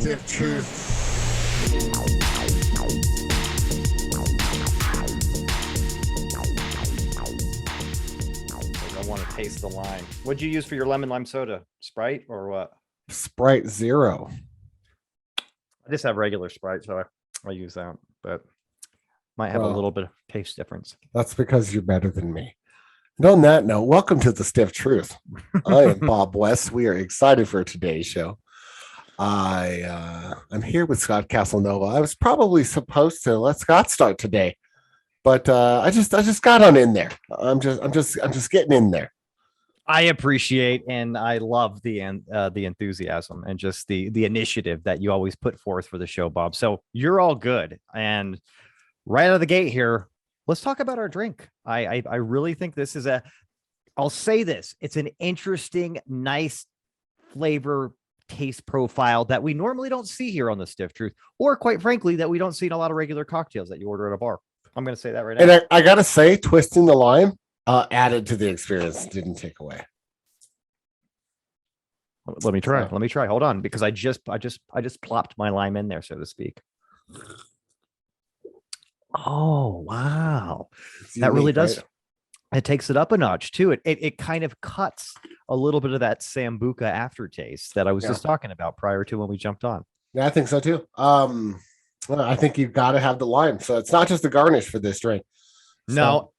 stiff truth. I want to taste the lime. What'd you use for your lemon lime soda? Sprite or what? Sprite Zero. I just have regular Sprite, so I use that, but might have a little bit of taste difference. That's because you're better than me. And on that note, welcome to the Stiff Truth. I am Bob West. We are excited for today's show. I'm here with Scott Casanova. I was probably supposed to let Scott start today, but I just got on in there. I'm just getting in there. I appreciate and I love the enthusiasm and just the initiative that you always put forth for the show, Bob. So you're all good. And right out of the gate here, let's talk about our drink. I really think this is I'll say this, it's an interesting, nice flavor taste profile that we normally don't see here on the Stiff Truth, or quite frankly, that we don't see in a lot of regular cocktails that you order at a bar. I'm going to say that right now. And I got to say, twisting the lime added to the experience, didn't take away. Let me try. Let me try. Hold on, because I just plopped my lime in there, so to speak. Oh, wow. That really does. Right? It takes it up a notch too. It kind of cuts a little bit of that Sambuca aftertaste that I was just talking about prior to when we jumped on. Yeah, I think so too. Well, I think you've got to have the lime. So it's not just a garnish for this drink. No.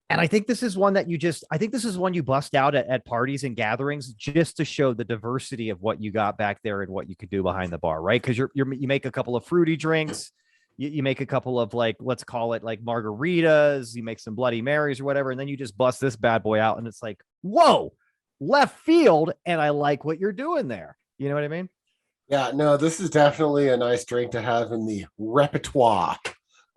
And I think this is one that this is one you bust out at parties and gatherings just to show the diversity of what you got back there and what you could do behind the bar, right? Because you make a couple of fruity drinks. You make a couple of, like, let's call it like margaritas, you make some Bloody Marys or whatever, and then you just bust this bad boy out and it's like, whoa, left field. And I like what you're doing there. You know what I mean? Yeah, no, this is definitely a nice drink to have in the repertoire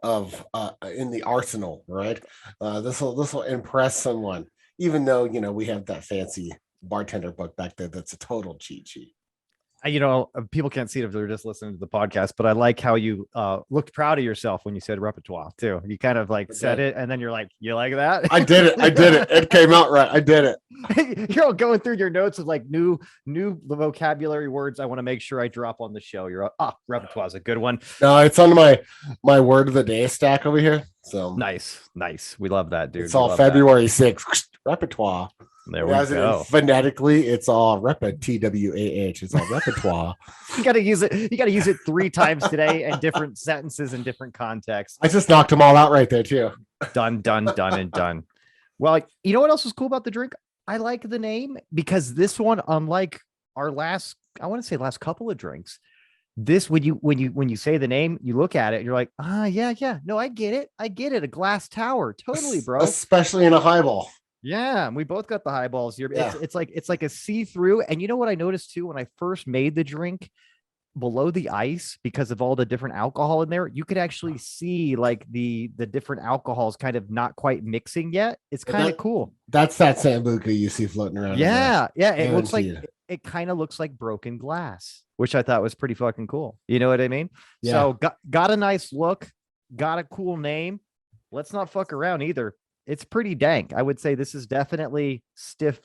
of in the arsenal, right? This will impress someone, even though, we have that fancy bartender book back there that's a total cheat sheet. People can't see it if they're just listening to the podcast, but I like how you looked proud of yourself when you said repertoire too. You kind of said it, and then you're like, you like that? I did it. It came out right. I did it. You're all going through your notes of new vocabulary words. I want to make sure I drop on the show. You're repertoire is a good one. No, it's on my word of the day stack over here. So nice. We love that, dude. It's all February 6th repertoire. There we go. Phonetically, it's all TWAH. It's all repertoire. You got to use it. You got to use it 3 times today in different sentences and different contexts. I just knocked them all out right there too. Done, and done. Well, you know what else is cool about the drink? I like the name because this one, unlike our last couple of drinks, this when you say the name, you look at it, you're like, yeah. No, I get it. A glass tower, totally, bro. Especially in a highball. Yeah, we both got the highballs here. Yeah. It's like a see-through. And you know what I noticed too when I first made the drink? Below the ice, because of all the different alcohol in there, you could actually see the different alcohols kind of not quite mixing yet. It's kind of cool. That's that Sambuca you see floating around. Yeah. It looks like it kind of looks like broken glass, which I thought was pretty fucking cool. You know what I mean? Yeah. So got a nice look, got a cool name. Let's not fuck around either. It's pretty dank. I would say this is definitely stiff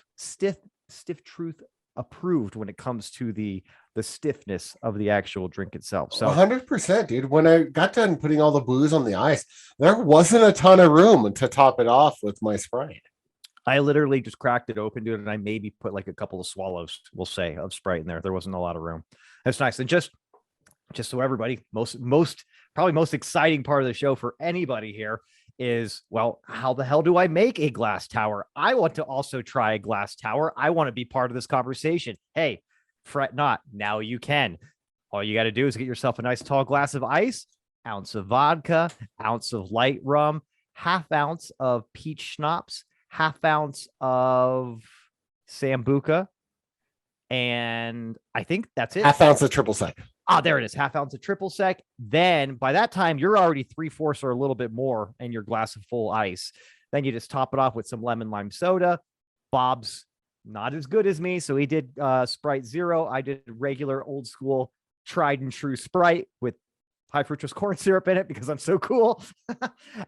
truth approved when it comes to the stiffness of the actual drink itself. So 100%, dude. When I got done putting all the booze on the ice, there wasn't a ton of room to top it off with my Sprite. I literally just cracked it open, dude, and I maybe put a couple of swallows, we'll say, of Sprite in there. There wasn't a lot of room. That's nice. And just so everybody, probably most exciting part of the show for anybody here is, well, how the hell do I make a glass tower? I want to also try a glass tower. I want to be part of this conversation. Hey, fret not. Now you can. All you got to do is get yourself a nice tall glass of ice, ounce of vodka, ounce of light rum, half ounce of peach schnapps, half ounce of Sambuca, and I think that's it. Half ounce of triple sec. There it is. Half ounce of triple sec. Then by that time, you're already 3/4 or a little bit more in your glass of full ice. Then you just top it off with some lemon lime soda. Bob's not as good as me, so he did Sprite Zero. I did regular old school tried and true Sprite with high fructose corn syrup in it because I'm so cool.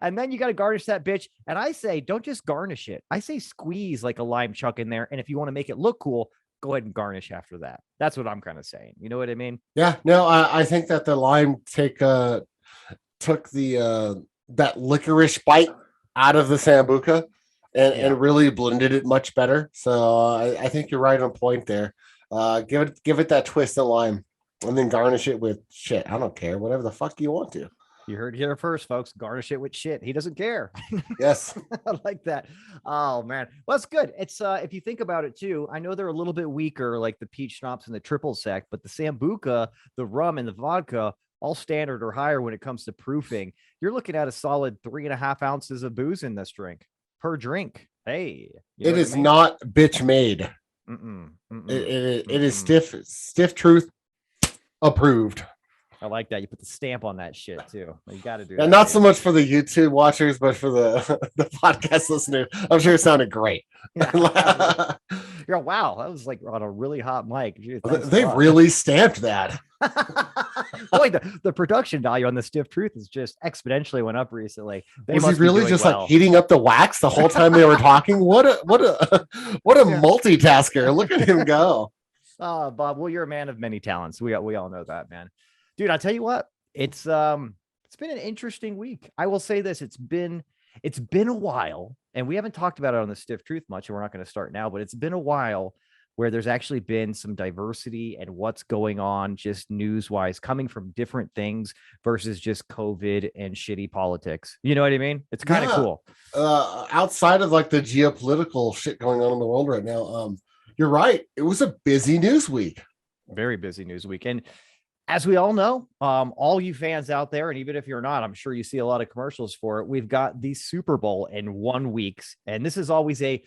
And then you got to garnish that bitch. And I say, don't just garnish it. I say squeeze like a lime chuck in there. And if you want to make it look cool, go ahead and garnish after that. That's what I'm kind of saying. You know what I mean? Yeah, no, I think that the lime took the that licorice bite out of the sambuca and really blended it much better. So I think you're right on point there. Give it that twist of lime, and then garnish it with shit. I don't care, whatever the fuck you want to. You heard it here first, folks. Garnish it with shit. He doesn't care. Yes. I like that. Oh man. Well, that's good. It's if you think about it too, I know they're a little bit weaker, like the peach schnapps and the triple sec, but the sambuca, the rum, and the vodka, all standard or higher when it comes to proofing. You're looking at a solid 3.5 ounces of booze in this drink per drink. Hey, it is not bitch made. It is stiff truth approved. I like that. You put the stamp on that shit too. You got to do that. And not so much for the YouTube watchers, but for the podcast listeners. I'm sure it sounded great. Yeah. You're wow, that was like on a really hot mic. Gee, they really stamped that. Boy, the production value on the stiff truth is just exponentially went up recently. Was he really just like heating up the wax the whole time they were talking? What a multitasker. Look at him go. Bob, well, you're a man of many talents. We all know that, man. Dude, I'll tell you what, it's been an interesting week. I will say this, it's been a while, and we haven't talked about it on the Stiff Truth much, and we're not going to start now, but it's been a while where there's actually been some diversity and what's going on just news-wise, coming from different things versus just COVID and shitty politics. You know what I mean? It's kind of cool. Outside of like the geopolitical shit going on in the world right now, you're right. It was a busy news week. Very busy news week. And as we all know, all you fans out there, and even if you're not, I'm sure you see a lot of commercials for it. We've got the Super Bowl in 1 week, and this is always a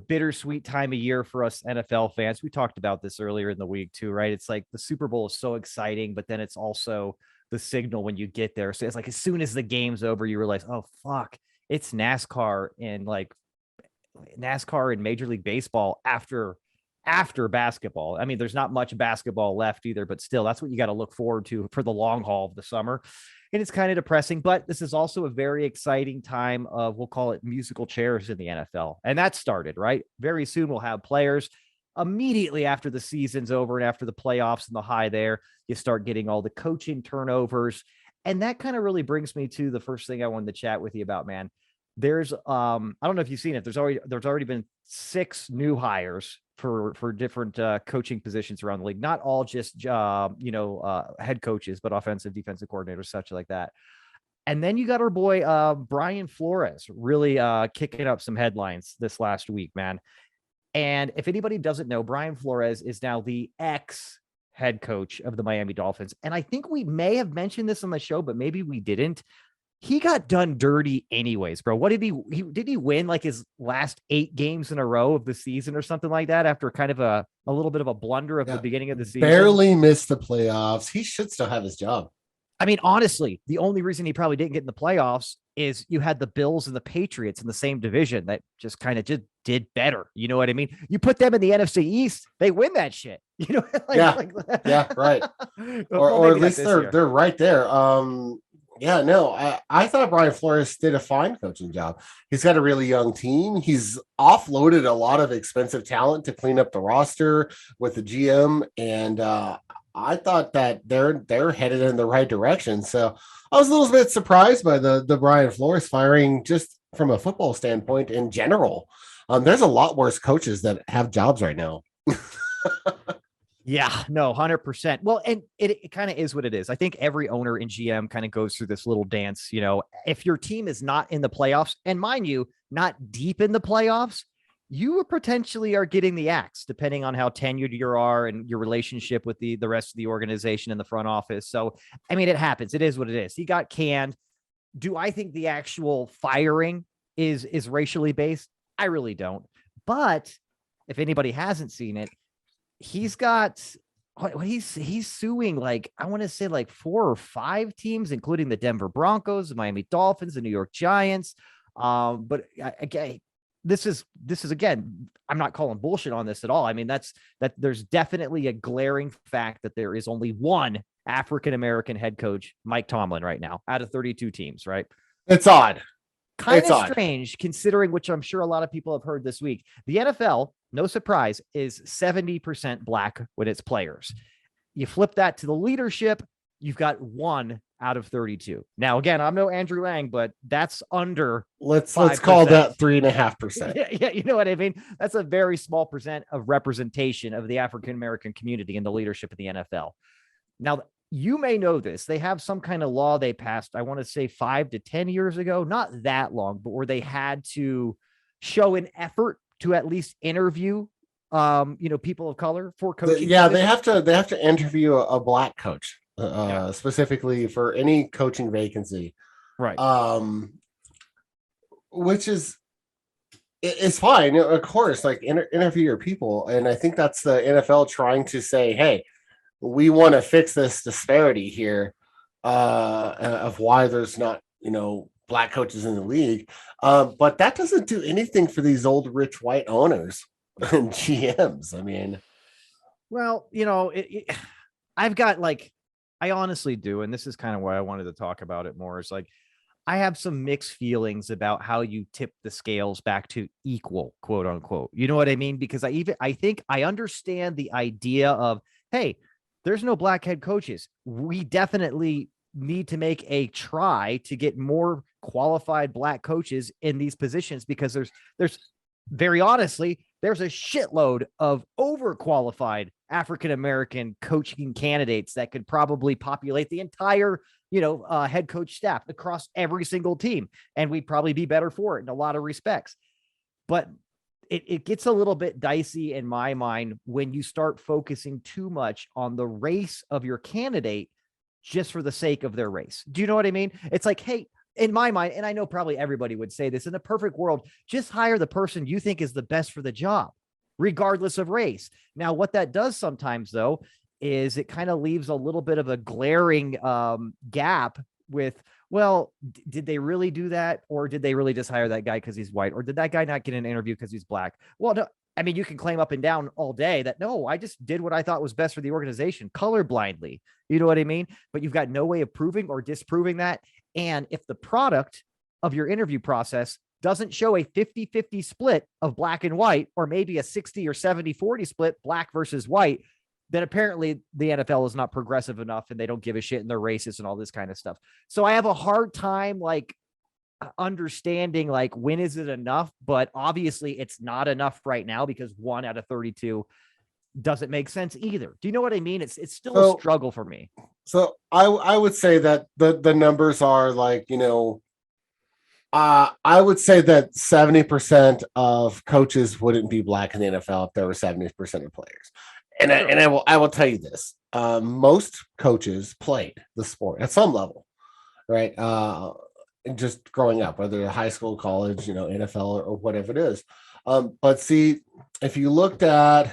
bittersweet time of year for us NFL fans. We talked about this earlier in the week too, right? It's like the Super Bowl is so exciting, but then it's also the signal when you get there. So it's like as soon as the game's over, you realize, oh fuck, it's NASCAR and Major League Baseball after basketball. I mean, there's not much basketball left either, but still, that's what you got to look forward to for the long haul of the summer. And it's kind of depressing, but this is also a very exciting time of, we'll call it musical chairs in the NFL. And that started, right? Very soon we'll have players immediately after the season's over and after the playoffs and the high there, you start getting all the coaching turnovers. And that kind of really brings me to the first thing I wanted to chat with you about, man. There's I don't know if you've seen it. There's already been 6 new hires for different coaching positions around the league. Not all just head coaches, but offensive, defensive coordinators, such like that. And then you got our boy Brian Flores really kicking up some headlines this last week, man. And if anybody doesn't know, Brian Flores is now the ex head coach of the Miami Dolphins. And I think we may have mentioned this on the show, but maybe we didn't. He got done dirty anyways, bro. What did he win like his last 8 games in a row of the season or something like that after kind of a little bit of a blunder of the beginning of the season? Barely missed the playoffs. He should still have his job. I mean, honestly, the only reason he probably didn't get in the playoffs is you had the Bills and the Patriots in the same division that just kind of just did better. You know what I mean? You put them in the NFC East, they win that shit. You know? Yeah, right. or at least they're right there. Yeah, no, I thought Brian Flores did a fine coaching job. He's got a really young team. He's offloaded a lot of expensive talent to clean up the roster with the GM, and I thought that they're headed in the right direction. So I was a little bit surprised by the Brian Flores firing just from a football standpoint in general. There's a lot worse coaches that have jobs right now. Yeah, no, 100%. Well, and it kind of is what it is. I think every owner in GM kind of goes through this little dance. You know, if your team is not in the playoffs, and mind you, not deep in the playoffs, you potentially are getting the axe, depending on how tenured you are and your relationship with the rest of the organization in the front office. So, I mean, it happens. It is what it is. He got canned. Do I think the actual firing is racially based? I really don't. But if anybody hasn't seen it, he's suing like, I want to say like 4 or 5 teams, including the Denver Broncos, the Miami Dolphins, the New York Giants. But again, this is again, I'm not calling bullshit on this at all. I mean, that there's definitely a glaring fact that there is only one African-American head coach, Mike Tomlin, right now out of 32 teams, right? It's odd. Kind It's of odd. strange considering, which I'm sure a lot of people have heard this week. The NFL, no surprise, is 70% black with its players. You flip that to the leadership, you've got 1 out of 32. Now, again, I'm no Andrew Lang, but that's under Let's call 5%. that 3.5%. Yeah, you know what I mean? That's a very small percent of representation of the African American community in the leadership of the NFL. Now, you may know this. They have some kind of law they passed, I want to say 5 to 10 years ago, not that long, but where they had to show an effort to at least interview people of color for coaching Yeah, positions. they have to interview a black coach, Yeah, specifically for any coaching vacancy. right. Um, which is it's fine, of course. Like interview your people, and I think that's the NFL trying to say, hey, we want to fix this disparity here of why there's not black coaches in the league. But that doesn't do anything for these old rich white owners and GMs. I mean, Well, I've got I honestly do, and this is kind of why I wanted to talk about it more. Is like I have some mixed feelings about how you tip the scales back to equal, quote unquote. You know what I mean? Because I think I understand the idea of, hey, there's no black head coaches. We definitely need to make a try to get more qualified black coaches in these positions because there's very honestly, there's a shitload of overqualified African American coaching candidates that could probably populate the entire head coach staff across every single team, and we'd probably be better for it in a lot of respects. But it gets a little bit dicey in my mind when you start focusing too much on the race of your candidate just for the sake of their race. Do you know what I mean? It's like, hey, in my mind, and I know probably everybody would say this, in a perfect world, just hire the person you think is the best for the job, regardless of race. Now, what that does sometimes, though, is it kind of leaves a little bit of a glaring gap with, well, did they really do that? Or did they really just hire that guy because he's white? Or did that guy not get an interview because he's black? Well, no, I mean, you can claim up and down all day that, no, I just did what I thought was best for the organization colorblindly. You know what I mean? But you've got no way of proving or disproving that. And if the product of your interview process doesn't show a 50-50 split of black and white, or maybe a 60 or 70-40 split black versus white, then apparently the NFL is not progressive enough and they don't give a shit and they're racist and all this kind of stuff. So I have a hard time understanding when is it enough, but obviously it's not enough right now because 1 out of 32 doesn't make sense either. Do you know what I mean? It's still a struggle for me. So I would say that the numbers are I would say that 70% of coaches wouldn't be black in the NFL if there were 70% of players. And sure. And I will tell you this: most coaches played the sport at some level, right? Just growing up, whether high school, college, NFL or whatever it is. But see, if you looked at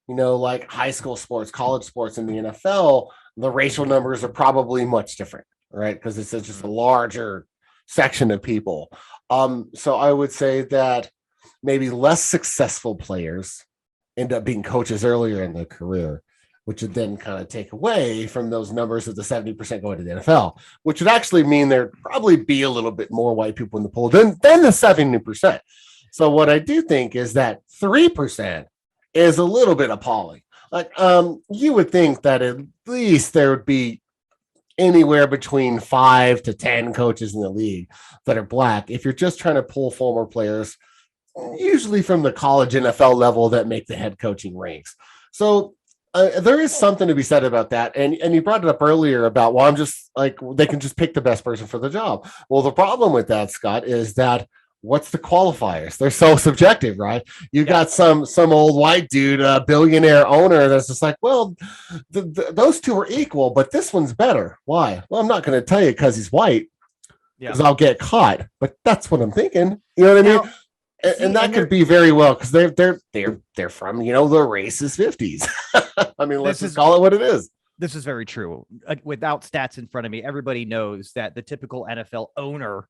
like high school sports, college sports in the NFL, the racial numbers are probably much different, right? Because it's just a larger section of people. So I would say that maybe less successful players end up being coaches earlier in their career, which would then kind of take away from those numbers of the 70% going to the NFL, which would actually mean there'd probably be a little bit more white people in the pool than the 70%. So what I do think is that 3% is a little bit appalling. You would think that at least there would be anywhere between 5 to 10 coaches in the league that are black. If you're just trying to pull former players, usually from the college NFL level, that make the head coaching ranks. So there is something to be said about that. And you brought it up earlier about, well, I'm just they can just pick the best person for the job. Well, the problem with that, Scott, is that what's the qualifiers? They're so subjective, right? You got some old white dude, a billionaire owner that's just like, well, those two are equal, but this one's better. Why? Well, I'm not going to tell you because he's white, because I'll get caught. But that's what I'm thinking. You know what I mean? And that could be very well because they're from the racist 50s. I mean, let's just call it what it is. This is very true. Without stats in front of me, everybody knows that the typical NFL owner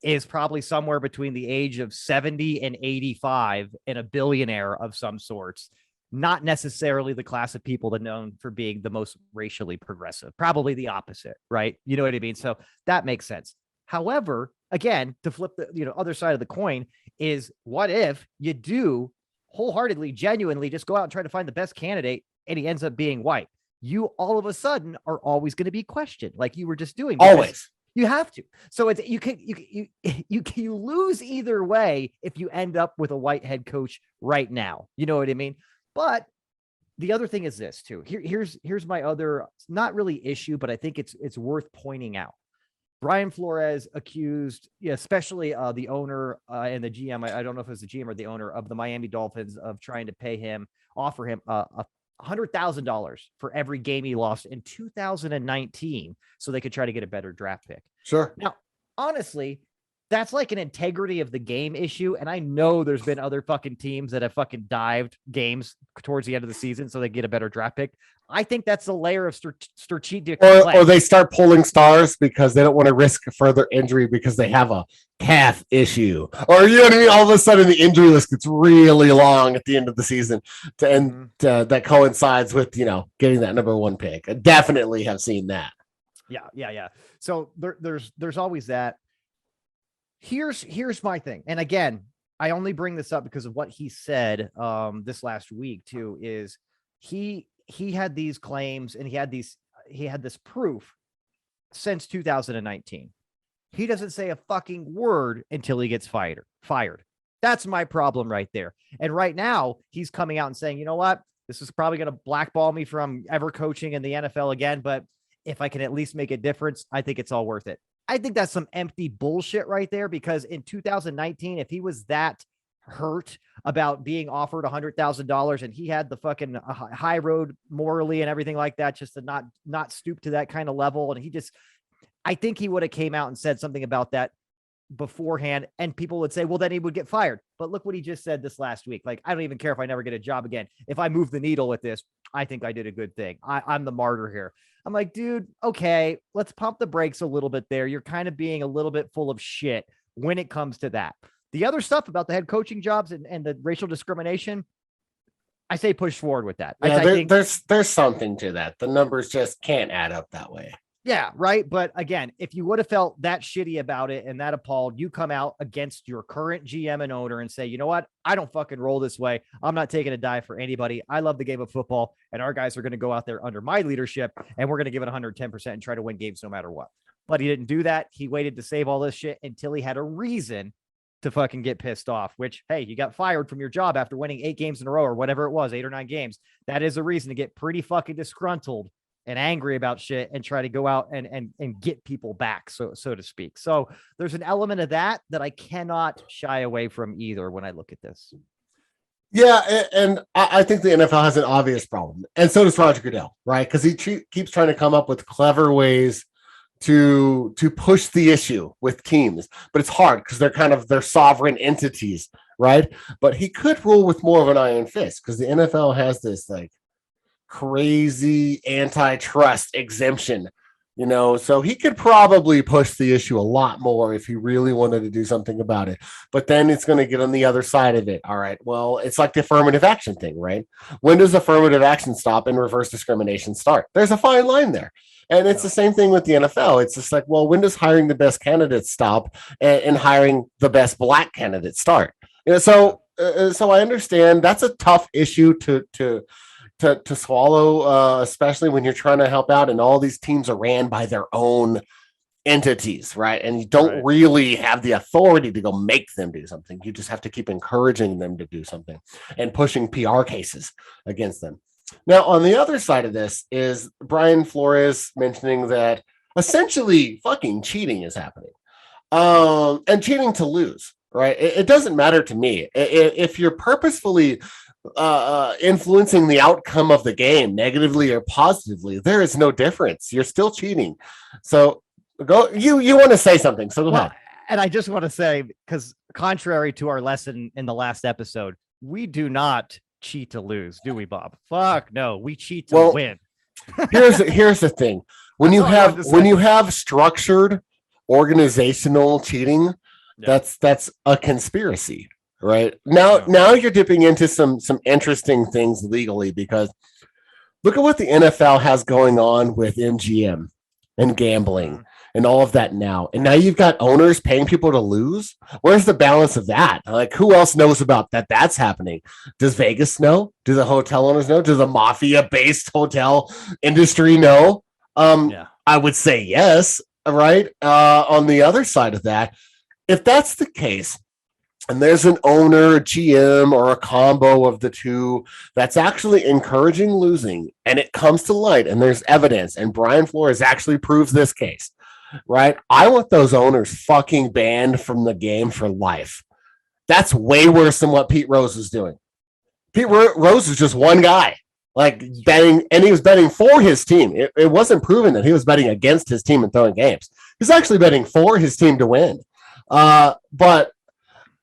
is probably somewhere between the age of 70 and 85 and a billionaire of some sorts. Not necessarily the class of people that are known for being the most racially progressive. Probably the opposite, right? You know what I mean? So that makes sense. However, again, to flip the other side of the coin is, what if you do wholeheartedly, genuinely just go out and try to find the best candidate and he ends up being white? You all of a sudden are always going to be questioned, like you were just doing. Always. You have to. So it's you lose either way if you end up with a white head coach right now. You know what I mean? But the other thing is this too. Here's my other, not really issue, but I think it's worth pointing out. Brian Flores accused, especially the owner and the GM. I don't know if it was the GM or the owner of the Miami Dolphins, of trying to offer him a $100,000 for every game he lost in 2019 so they could try to get a better draft pick. Sure. Now, honestly, that's like an integrity of the game issue. And I know there's been other fucking teams that have fucking dived games towards the end of the season so they get a better draft pick. I think that's a layer of strategic. Or they start pulling stars because they don't want to risk further injury because they have a calf issue. Or, you know what I mean? All of a sudden the injury list gets really long at the end of the season that coincides with, getting that number one pick. I definitely have seen that. Yeah. So there's always that. Here's my thing. And again, I only bring this up because of what he said this last week too, is he had these claims and he had this proof since 2019. He doesn't say a fucking word until he gets fired. That's my problem right there. And right now he's coming out and saying, you know what? This is probably going to blackball me from ever coaching in the NFL again. But if I can at least make a difference, I think it's all worth it. I think that's some empty bullshit right there, because in 2019, if he was that hurt about being offered $100,000 and he had the fucking high road morally and everything like that, just to not stoop to that kind of level. And I think he would have came out and said something about that beforehand, and people would say, well, then he would get fired. But look what he just said this last week. Like, I don't even care if I never get a job again. If I move the needle with this, I think I did a good thing. I'm the martyr here. I'm like, dude, okay, let's pump the brakes a little bit there. You're kind of being a little bit full of shit when it comes to that. The other stuff about the head coaching jobs and the racial discrimination, I say push forward with that. Yeah, I think there's something to that. The numbers just can't add up that way. Yeah, right. But again, if you would have felt that shitty about it and that appalled, you come out against your current GM and owner and say, you know what? I don't fucking roll this way. I'm not taking a dive for anybody. I love the game of football, and our guys are going to go out there under my leadership, and we're going to give it 110% and try to win games no matter what. But he didn't do that. He waited to save all this shit until he had a reason to fucking get pissed off, which, hey, you got fired from your job after winning 8 games in a row or whatever it was, 8 or 9 games. That is a reason to get pretty fucking disgruntled and angry about shit and try to go out and get people back, so to speak. So there's an element of that I cannot shy away from either when I look at this. Yeah, and I think the NFL has an obvious problem, and so does Roger Goodell, right? Because he keeps trying to come up with clever ways to push the issue with teams, but it's hard because they're sovereign entities, right? But he could rule with more of an iron fist, because the NFL has this like crazy antitrust exemption, so he could probably push the issue a lot more if he really wanted to do something about it. But then it's going to get on the other side of it. All right, well, it's like the affirmative action thing, right? When does affirmative action stop and reverse discrimination start? There's a fine line there. And it's the same thing with the NFL. It's just like, well, when does hiring the best candidates stop and hiring the best black candidates start? So I understand that's a tough issue to swallow, especially when you're trying to help out, and all these teams are ran by their own entities, right? And you don't really have the authority to go make them do something. You just have to keep encouraging them to do something and pushing PR cases against them. Now, on the other side of this is Brian Flores mentioning that essentially fucking cheating is happening, and cheating to lose, right? It doesn't matter to me if you're purposefully influencing the outcome of the game negatively or positively. There is no difference. You're still cheating. So go. You want to say something? So go ahead. And I just want to say, because contrary to our lesson in the last episode, we do not cheat to lose, do we, Bob? Fuck no, we cheat to win. here's the thing: when you have structured organizational cheating, that's a conspiracy. Right now you're dipping into some interesting things legally, because look at what the NFL has going on with MGM and gambling and all of that now. And now you've got owners paying people to lose. Where's the balance of that? Like, who else knows about that? That's happening. Does Vegas know? Do the hotel owners know? Do the mafia based hotel industry know? Yeah. I would say yes. Right. On the other side of that, if that's the case, and there's an owner, a GM, or a combo of the two that's actually encouraging losing, and it comes to light, and there's evidence, and Brian Flores actually proves this case, right? I want those owners fucking banned from the game for life. That's way worse than what Pete Rose is doing. Pete Rose is just one guy, like betting, and he was betting for his team. It wasn't proven that he was betting against his team and throwing games. He's actually betting for his team to win. But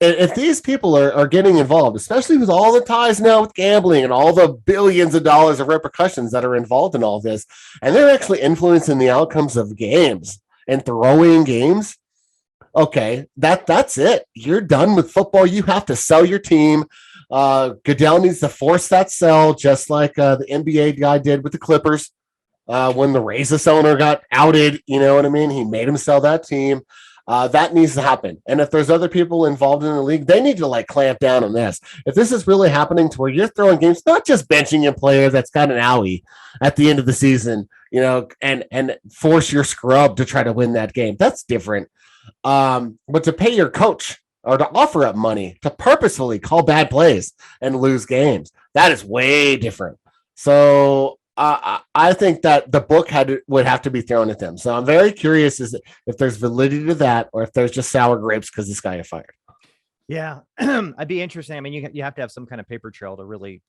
if these people are getting involved, especially with all the ties now with gambling and all the billions of dollars of repercussions that are involved in all this, and they're actually influencing the outcomes of games and throwing games, okay, that's it. You're done with football. You have to sell your team. Goodell needs to force that sell, just like the NBA guy did with the Clippers when the Razor owner got outed. You know what I mean? He made him sell that team. That needs to happen. And if there's other people involved in the league, they need to like clamp down on this. If this is really happening to where you're throwing games, not just benching a player that's got an owie at the end of the season, you know, and force your scrub to try to win that game, that's different. But to pay your coach or to offer up money to purposefully call bad plays and lose games, that is way different. So I think that the book would have to be thrown at them. So I'm very curious if there's validity to that, or if there's just sour grapes because this guy got fired. Yeah, I'd be interesting. I mean, you have to have some kind of paper trail to really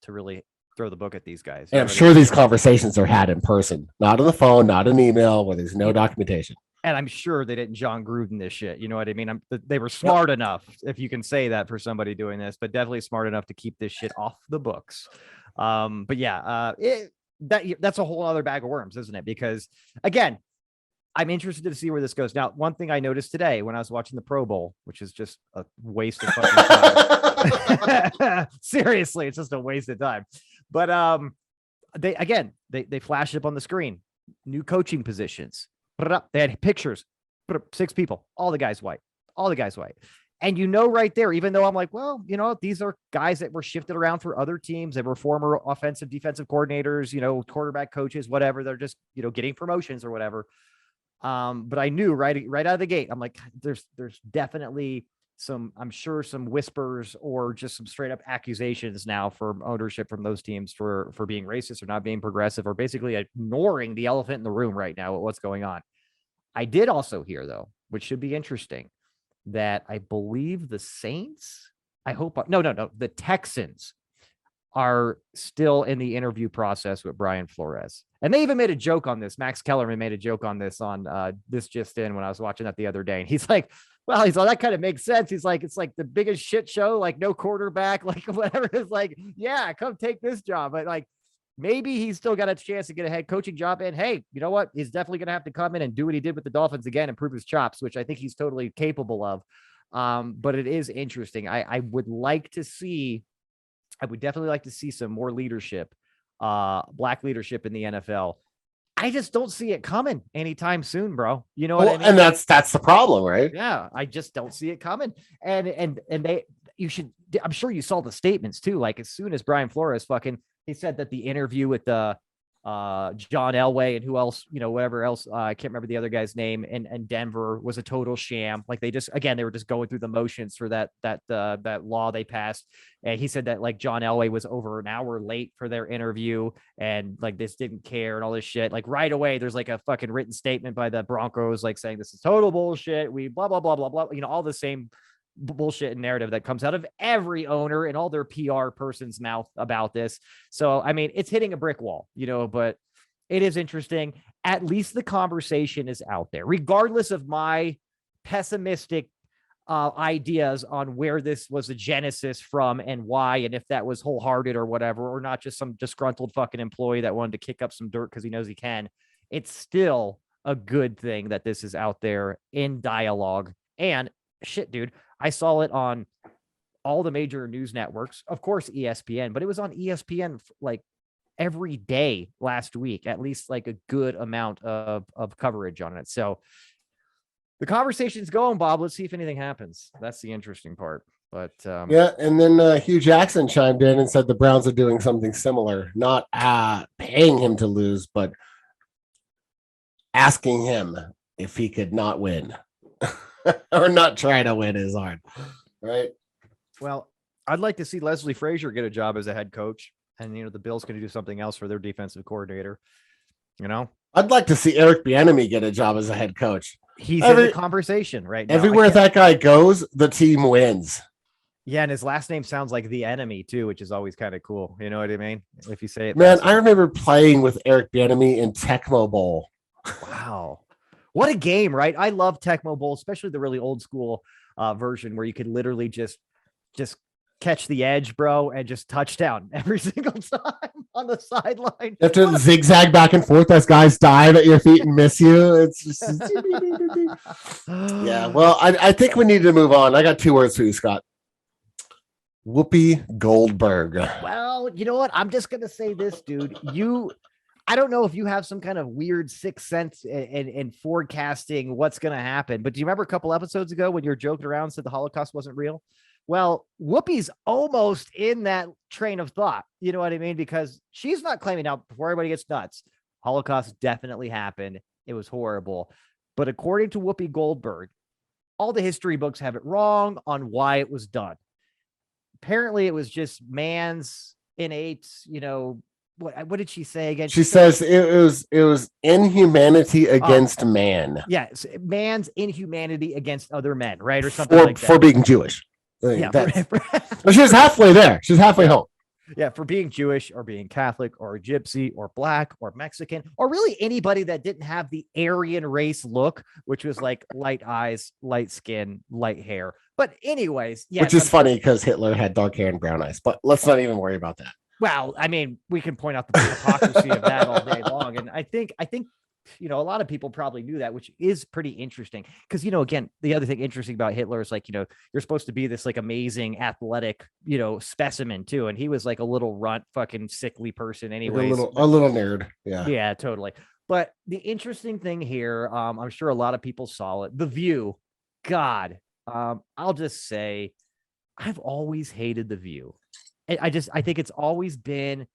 throw the book at these guys. And I'm sure these conversations are had in person, not on the phone, not an email, where there's no documentation. And I'm sure they didn't John Gruden this shit. You know what I mean? They were smart enough, if you can say that for somebody doing this, but definitely smart enough to keep this shit off the books. But yeah, that's a whole other bag of worms, isn't it? Because again, I'm interested to see where this goes. Now, one thing I noticed today when I was watching the Pro Bowl, which is just a waste of fucking time. Seriously, it's just a waste of time. But they flashed up on the screen, new coaching positions. They had pictures, 6 people, all the guys white. And you know, right there, even though I'm like, well, you know, these are guys that were shifted around for other teams. They were former offensive, defensive coordinators, you know, quarterback coaches, whatever. They're just, you know, getting promotions or whatever. But I knew right out of the gate, I'm like, there's definitely I'm sure some whispers or just some straight up accusations now from ownership from those teams for being racist or not being progressive or basically ignoring the elephant in the room right now with what's going on. I did also hear, though, which should be interesting, that I believe the Saints, the Texans are still in the interview process with Brian Flores. And they even made a joke on this. Max Kellerman made a joke on this on This Just In when I was watching that the other day. And he's like, well, that kind of makes sense. He's like, it's like the biggest shit show, like no quarterback, like whatever. It's like, yeah, come take this job. But like, maybe he's still got a chance to get a head coaching job. And hey, you know what? He's definitely going to have to come in and do what he did with the Dolphins again and prove his chops, which I think he's totally capable of. But it is interesting. I would definitely like to see some more leadership, black leadership in the NFL. I just don't see it coming anytime soon, bro. You know what I mean? And that's the problem, right? Yeah, I just don't see it coming. And I'm sure you saw the statements too. Like as soon as Brian Flores he said that the interview with the John Elway and who else, you know, whatever else, I can't remember the other guy's name, and Denver was a total sham. Like they were just going through the motions for that law they passed. And he said that like John Elway was over an hour late for their interview and like this didn't care and all this shit. Like right away, there's like a fucking written statement by the Broncos, like saying this is total bullshit. We blah, blah, blah, blah, blah, you know, all the same bullshit and narrative that comes out of every owner and all their PR person's mouth about this. So, I mean, it's hitting a brick wall, you know, but it is interesting. At least the conversation is out there, regardless of my pessimistic ideas on where this was a genesis from and why, and if that was wholehearted or whatever, or not just some disgruntled fucking employee that wanted to kick up some dirt because he knows he can. It's still a good thing that this is out there in dialogue. And shit, dude, I saw it on all the major news networks, of course, ESPN, but it was on ESPN like every day last week, at least like a good amount of coverage on it. So The conversation's going, Bob. Let's see if anything happens. That's the interesting part. But Yeah, and then Hugh Jackson chimed in and said the Browns are doing something similar, not paying him to lose, but asking him if he could not win or not try to win is hard, right? well, I'd like to see Leslie Frazier get a job as a head coach, and the Bills going to do something else for their defensive coordinator. I'd like to see Eric Bieniemy get a job as a head coach. He's in the conversation right now. Everywhere that guy goes, the team wins. Yeah, and his last name sounds like the enemy too, which is always kind of cool. You know what I mean? If you say it, man. I remember playing with Eric Bieniemy in Tecmo Bowl. Wow, what a game, right? I love Tecmo Bowl, especially the really old school version where you could literally just catch the edge, bro, and just touchdown every single time on the sideline. You have to zigzag back and forth as guys dive at your feet and miss you. It's just yeah. Well, I think we need to move on. I got 2 words for you, Scott. Whoopi Goldberg. Well, you know what? I'm just gonna say this, dude. I don't know if you have some kind of weird sixth sense in forecasting what's gonna happen, but do you remember a couple episodes ago when you were joking around and said the Holocaust wasn't real? Well, Whoopi's almost in that train of thought. You know what I mean? Because she's not claiming, now before everybody gets nuts, Holocaust definitely happened. It was horrible. But according to Whoopi Goldberg, all the history books have it wrong on why it was done. Apparently it was just man's innate, what did she say again? She says it was inhumanity against man. Yes, man's inhumanity against other men, right? Or something like that. For being Jewish. Yeah, she was halfway there. She's halfway home. Yeah, for being Jewish or being Catholic or gypsy or black or Mexican or really anybody that didn't have the Aryan race look, which was like light eyes, light skin, light hair. But anyways, yeah. Which is funny because Hitler had dark hair and brown eyes, but let's not even worry about that. Well, I mean, we can point out the hypocrisy of that all day long. And I think, a lot of people probably knew that, which is pretty interesting. Because, again, the other thing interesting about Hitler is like, you're supposed to be this like amazing athletic, specimen too. And he was like a little runt, fucking sickly person anyways. Like a little nerd. Yeah. Yeah, totally. But the interesting thing here, I'm sure a lot of people saw it. The View. God, I'll just say I've always hated The View. I think it's always been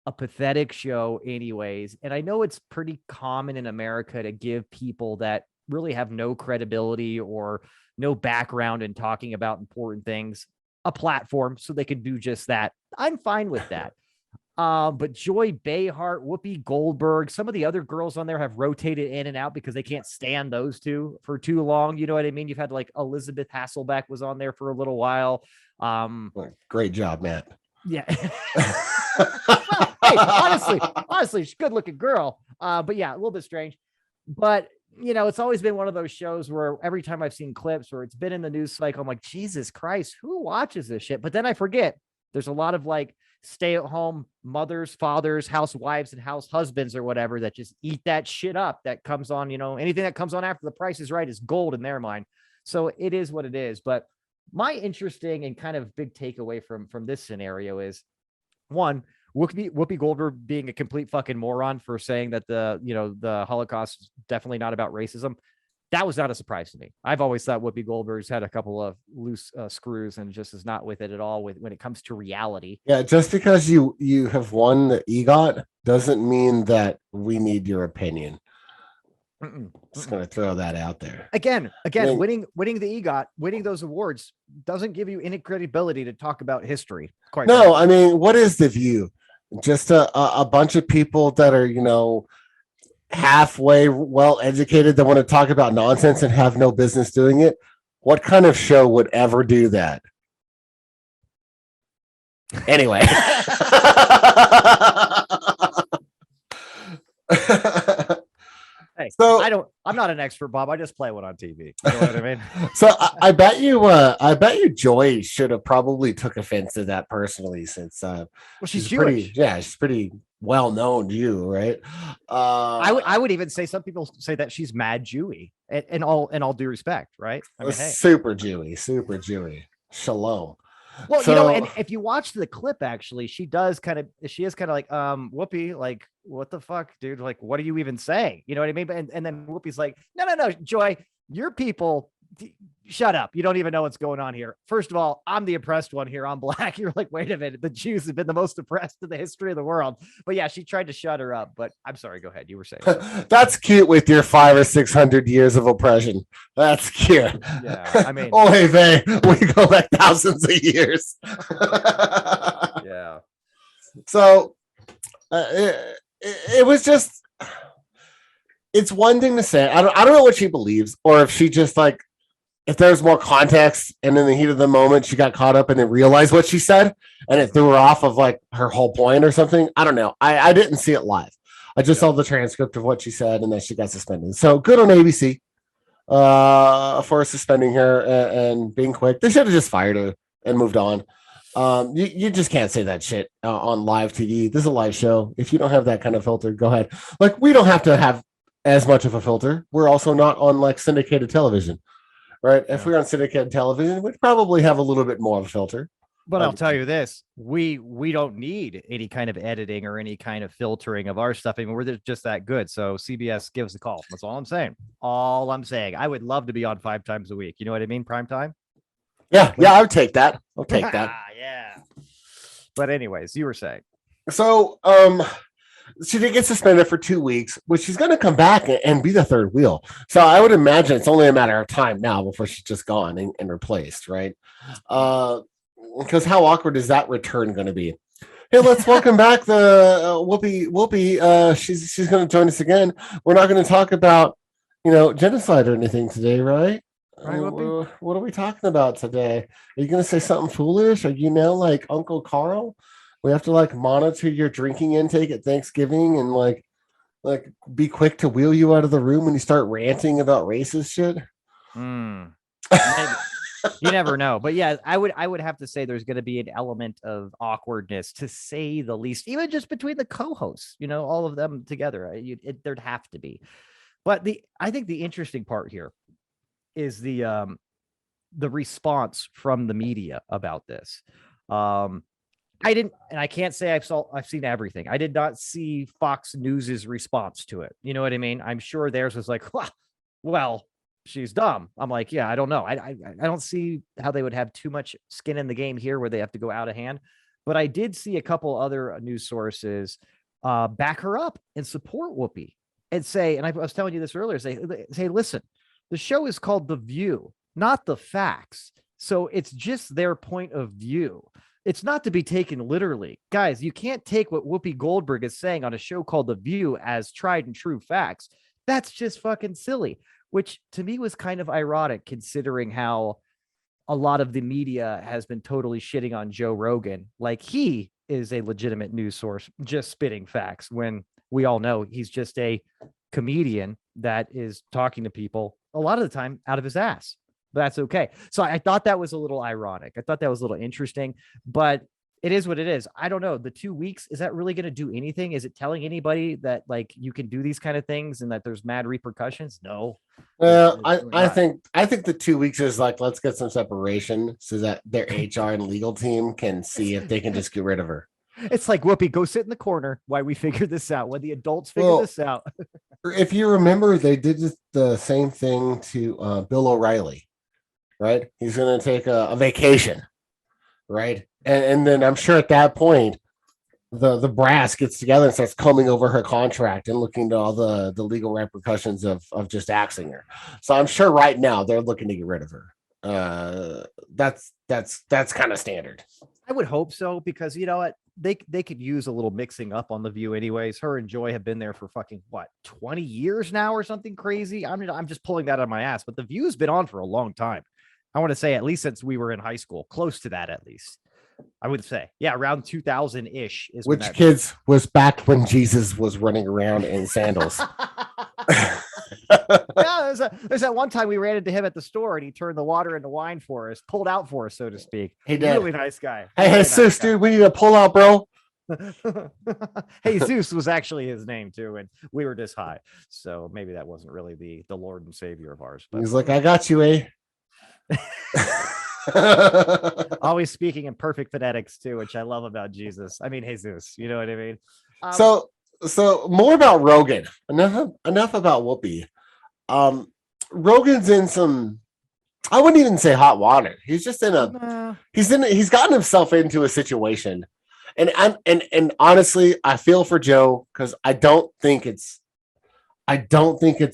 a pathetic show anyways. And I know it's pretty common in America to give people that really have no credibility or no background in talking about important things a platform so they can do just that. I'm fine with that. But Joy Behar, Whoopi Goldberg, some of the other girls on there have rotated in and out because they can't stand those two for too long. You know what I mean? You've had like Elizabeth Hasselbeck was on there for a little while. Great job, Matt. Yeah. Well, hey, honestly, she's a good looking girl. But yeah, a little bit strange. But it's always been one of those shows where every time I've seen clips or it's been in the news cycle, I'm like, Jesus Christ, who watches this shit? But then I forget there's a lot of like stay-at-home mothers, fathers, housewives, and house husbands or whatever that just eat that shit up that comes on, anything that comes on after The Price is Right is gold in their mind. So it is what it is. But my interesting and kind of big takeaway from this scenario is, one, Whoopi Goldberg being a complete fucking moron for saying that the Holocaust is definitely not about racism. That was not a surprise to me. I've always thought Whoopi Goldberg's had a couple of loose screws and just is not with it at all when it comes to reality. Yeah, just because you have won the EGOT doesn't mean that we need your opinion. Just gonna throw that out there. Again, winning the EGOT, winning those awards doesn't give you any credibility to talk about history. No, I mean, what is The View? Just a bunch of people that are, halfway well educated that want to talk about nonsense and have no business doing it. What kind of show would ever do that? Anyway. Hey, so I'm not an expert, Bob. I just play one on TV. You know what I mean? So I bet you Joy should have probably took offense to that personally, since she's Jewish. She's pretty well known Jew, right? I would even say some people say that she's mad Jewy, in all due respect, right? I mean, super Jewy. Shalom. Well, and if you watch the clip, actually, she is kind of like, Whoopi, like, what the fuck, dude? Like, what are you even saying? You know what I mean? And then Whoopi's like, no, Joy, your people, shut up. You don't even know what's going on here. First of all, I'm the oppressed one here. I'm black. You're like, wait a minute. The Jews have been the most oppressed in the history of the world. But yeah, she tried to shut her up. But I'm sorry. Go ahead. You were saying something. That's cute with your 500 or 600 years of oppression. That's cute. Yeah, I mean, oh, hey, Vay, we go back thousands of years. yeah. So it was just, it's one thing to say. I don't know what she believes, or if she just like, if there's more context and in the heat of the moment she got caught up and then realized what she said and it threw her off of like her whole point or something. I don't know. I didn't see it live. I just saw the transcript of what she said and then she got suspended. So good on ABC for suspending her and being quick. They should have just fired her and moved on. You just can't say that shit on live TV. This is a live show. If you don't have that kind of filter, go ahead. Like, we don't have to have as much of a filter. We're also not on like syndicated television. Right. If we're on syndicated television, we'd probably have a little bit more of a filter. But I'll tell you this, we don't need any kind of editing or any kind of filtering of our stuff. I mean, we're just that good. So CBS gives a call. That's all I'm saying. All I'm saying. I would love to be on 5 times a week. You know what I mean? Prime time. Yeah. Yeah. I would take that. I'll take that. Yeah. But anyways, you were saying. So, she did get suspended for 2 weeks, which she's going to come back and be the third wheel. So I would imagine it's only a matter of time now before she's just gone and replaced, right? Because how awkward is that return going to be? Hey, let's welcome back the Whoopi. Whoopi, she's going to join us again. We're not going to talk about, genocide or anything today, right? Right, Whoopi? What are we talking about today? Are you going to say something foolish? Are you now like Uncle Carl? We have to like monitor your drinking intake at Thanksgiving and like be quick to wheel you out of the room when you start ranting about racist shit. You never know. But yeah, I would have to say there's going to be an element of awkwardness, to say the least, even just between the co-hosts, all of them together. There'd have to be. But I think the interesting part here is the response from the media about this. I can't say I've seen everything. I did not see Fox News's response to it. You know what I mean? I'm sure theirs was like, well, she's dumb. I'm like, yeah, I don't know. I don't see how they would have too much skin in the game here where they have to go out of hand. But I did see a couple other news sources back her up and support Whoopi and say, and I was telling you this earlier, say, listen, the show is called The View, not The Facts. So it's just their point of view. It's not to be taken literally. Guys, you can't take what Whoopi Goldberg is saying on a show called The View as tried and true facts. That's just fucking silly, which to me was kind of ironic considering how a lot of the media has been totally shitting on Joe Rogan. Like, he is a legitimate news source, just spitting facts, when we all know he's just a comedian that is talking to people a lot of the time out of his ass. But that's okay. So I thought that was a little ironic. I thought that was a little interesting, but it is what it is. I don't know. The 2 weeks, is that really going to do anything? Is it telling anybody that like you can do these kind of things and that there's mad repercussions? No. I think the 2 weeks is like, let's get some separation so that their HR and legal team can see if they can just get rid of her. It's like, Whoopi, go sit in the corner while we figure this out, when the adults figure this out. If you remember, they did the same thing to Bill O'Reilly. Right, he's going to take a vacation, right, and then I'm sure at that point, the brass gets together and starts combing over her contract and looking into all the legal repercussions of just axing her. So I'm sure right now they're looking to get rid of her. That's kind of standard. I would hope so, because you know what, they could use a little mixing up on The View anyways. Her and Joy have been there for fucking 20 years now or something crazy. I'm just pulling that out of my ass, but The View has been on for a long time. I want to say at least since we were in high school, close to that at least. I would say, yeah, around 2000-ish is which kids was back when Jesus was running around in sandals. Yeah, there's that one time we ran into him at the store and he turned the water into wine for us, pulled out for us, so to speak. He did. Really nice guy. Hey, sis, dude, we need a pull out, bro. Hey, Zeus was actually his name too, and we were this high, so maybe that wasn't really the Lord and Savior of ours. But he's like, I got you, eh? Always speaking in perfect phonetics too, which I love about Jesus. I mean, Jesus, you know what I mean? So more about Rogan. Enough about Whoopi. Rogan's in some, I wouldn't even say hot water. He's just in a, Nah. he's gotten himself into a situation. And honestly, I feel for Joe because I don't think it's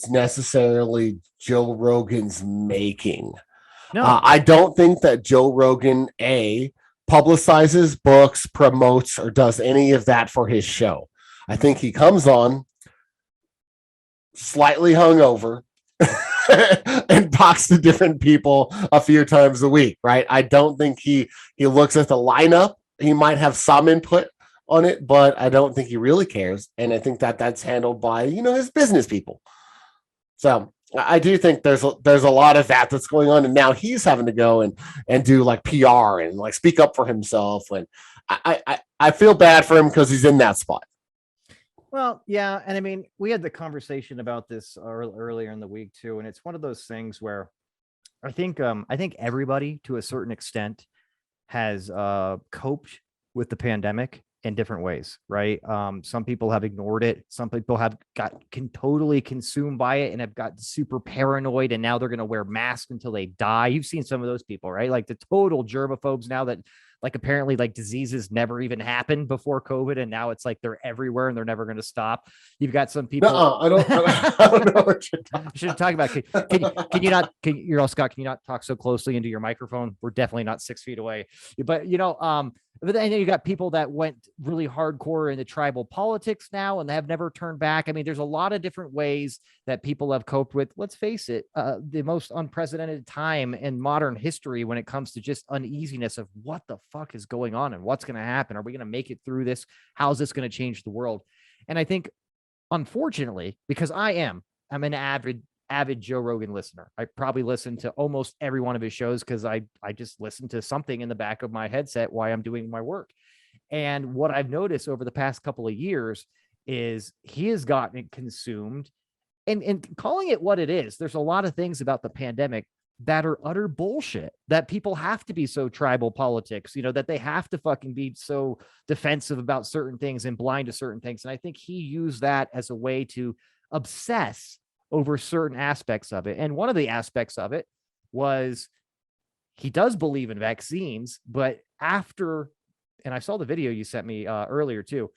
necessarily Joe Rogan's making. No. I don't think that Joe Rogan publicizes books, promotes, or does any of that for his show. I think he comes on slightly hungover and talks to different people a few times a week, right? I don't think he looks at the lineup. He might have some input on it, but I don't think he really cares. And I think that that's handled by, his business people. So I do think there's a lot of that's going on, and now he's having to go and do like PR and like speak up for himself. And I feel bad for him because he's in that spot. Well, yeah, and I mean, we had the conversation about this earlier in the week too, and it's one of those things where I think everybody to a certain extent has coped with the pandemic in different ways, right? Some people have ignored it. Some people have totally consumed by it and have got super paranoid, and now they're going to wear masks until they die. You've seen some of those people, right? Like the total germaphobes now that like apparently like diseases never even happened before COVID, and now it's like they're everywhere and they're never going to stop. You've got some people. I don't know what you're talking. Shouldn't talk about. Can you not? You're all Scott. Can you not talk so closely into your microphone? We're definitely not 6 feet away. But but then you got people that went really hardcore into tribal politics now and they have never turned back. I mean, there's a lot of different ways that people have coped with, let's face it, the most unprecedented time in modern history when it comes to just uneasiness of what the fuck is going on and what's going to happen. Are we going to make it through this? How's this going to change the world? And I think, unfortunately, because I'm an avid Joe Rogan listener. I probably listen to almost every one of his shows because I just listen to something in the back of my headset while I'm doing my work. And what I've noticed over the past couple of years is he has gotten it consumed and calling it what it is. There's a lot of things about the pandemic that are utter bullshit, that people have to be so tribal politics, that they have to fucking be so defensive about certain things and blind to certain things. And I think he used that as a way to obsess over certain aspects of it. And one of the aspects of it was he does believe in vaccines, but after, and I saw the video you sent me earlier too,